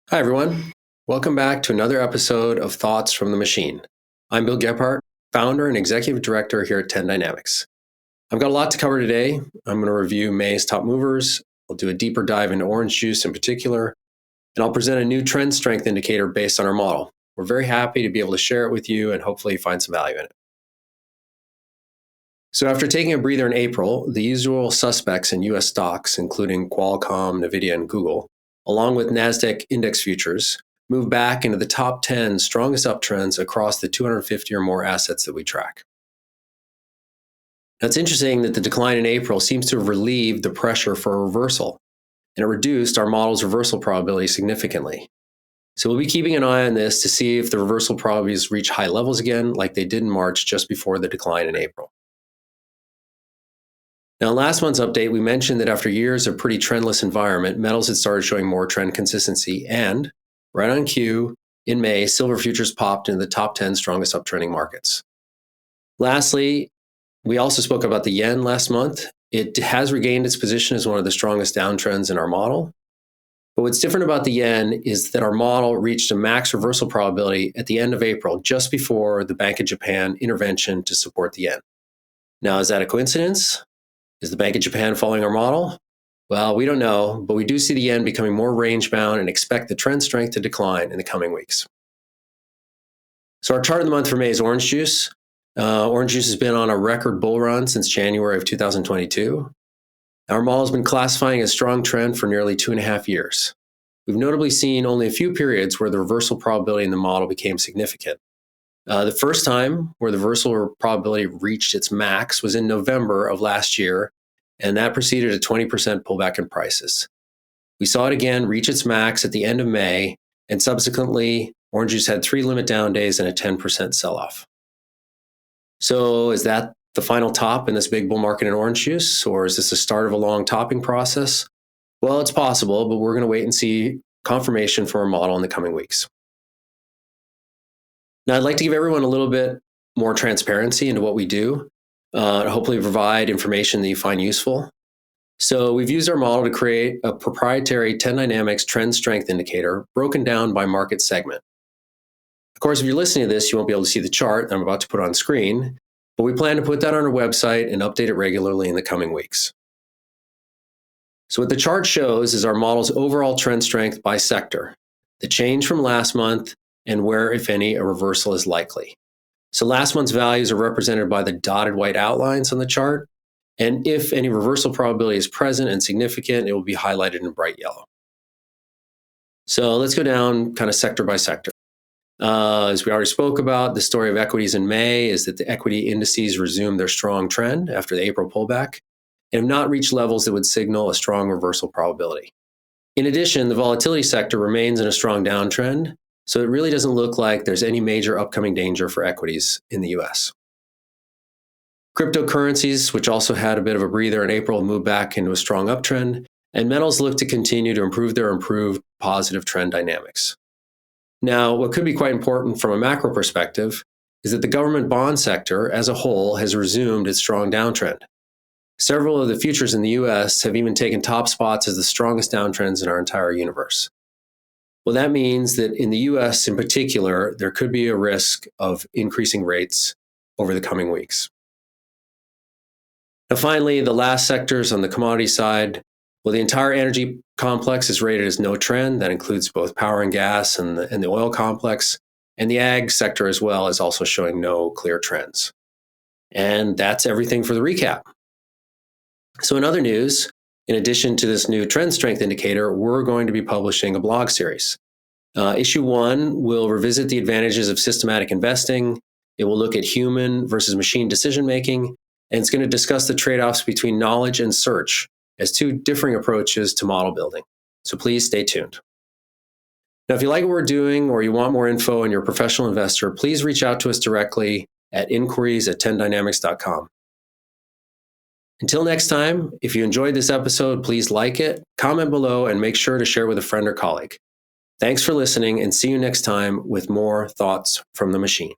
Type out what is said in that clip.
Hi, everyone. Welcome back to another episode of Thoughts from the Machine. I'm Bill Gebhardt, founder and executive director here at 10 Dynamics. I've got a lot to cover today. I'm going to review May's top movers. I'll do a deeper dive into orange juice in particular, and I'll present a new trend strength indicator based on our model. We're very happy to be able to share it with you and hopefully find some value in it. So after taking a breather in April, the usual suspects in US stocks, including Qualcomm, Nvidia, and Google, along with NASDAQ index futures, move back into the top 10 strongest uptrends across the 250 or more assets that we track. Now, it's interesting that the decline in April seems to have relieved the pressure for a reversal, and it reduced our model's reversal probability significantly. So we'll be keeping an eye on this to see if the reversal probabilities reach high levels again, like they did in March just before the decline in April. Now, in last month's update, we mentioned that after years of pretty trendless environment, metals had started showing more trend consistency, and right on cue, in May, silver futures popped into the top 10 strongest uptrending markets. Lastly, we also spoke about the yen last month. It has regained its position as one of the strongest downtrends in our model. But what's different about the yen is that our model reached a max reversal probability at the end of April, just before the Bank of Japan intervention to support the yen. Now, is that a coincidence? Is the Bank of Japan following our model? Well, we don't know, but we do see the yen becoming more range-bound and expect the trend strength to decline in the coming weeks. So our chart of the month for May is orange juice. Orange juice has been on a record bull run since January of 2022. Our model has been classifying a strong trend for nearly 2.5 years. We've notably seen only a few periods where the reversal probability in the model became significant. The first time where the reversal probability reached its max was in November of last year, and that preceded a 20% pullback in prices. We saw it again reach its max at the end of May, and subsequently, orange juice had 3 limit down days and a 10% sell-off. So is that the final top in this big bull market in orange juice, or is this the start of a long topping process? Well, it's possible, but we're going to wait and see confirmation from our model in the coming weeks. Now, I'd like to give everyone a little bit more transparency into what we do, to hopefully provide information that you find useful. So we've used our model to create a proprietary 10 Dynamics trend strength indicator broken down by market segment. Of course, if you're listening to this, you won't be able to see the chart that I'm about to put on screen, but we plan to put that on our website and update it regularly in the coming weeks. So what the chart shows is our model's overall trend strength by sector, the change from last month, and where, if any, a reversal is likely. So last month's values are represented by the dotted white outlines on the chart, and if any reversal probability is present and significant, it will be highlighted in bright yellow. So let's go down kind of sector by sector. As we already spoke about, the story of equities in May is that the equity indices resumed their strong trend after the April pullback and have not reached levels that would signal a strong reversal probability. In addition, the volatility sector remains in a strong downtrend, so it really doesn't look like there's any major upcoming danger for equities in the US. Cryptocurrencies, which also had a bit of a breather in April, moved back into a strong uptrend, and metals look to continue to improve their improved positive trend dynamics. Now, what could be quite important from a macro perspective is that the government bond sector as a whole has resumed its strong downtrend. Several of the futures in the US have even taken top spots as the strongest downtrends in our entire universe. Well, that means that in the US in particular, there could be a risk of increasing rates over the coming weeks. Now, finally, the last sectors on the commodity side, well, the entire energy complex is rated as no trend. That includes both power and gas and the oil complex. And the ag sector as well is also showing no clear trends. And that's everything for the recap. So in other news, in addition to this new trend strength indicator, we're going to be publishing a blog series. Issue 1 will revisit the advantages of systematic investing. It will look at human versus machine decision-making, and it's going to discuss the trade-offs between knowledge and search as two differing approaches to model building. So please stay tuned. Now, if you like what we're doing or you want more info and you're a professional investor, please reach out to us directly at inquiries@10dynamics.com. Until next time, if you enjoyed this episode, please like it, comment below, and make sure to share with a friend or colleague. Thanks for listening, and see you next time with more Thoughts from the Machine.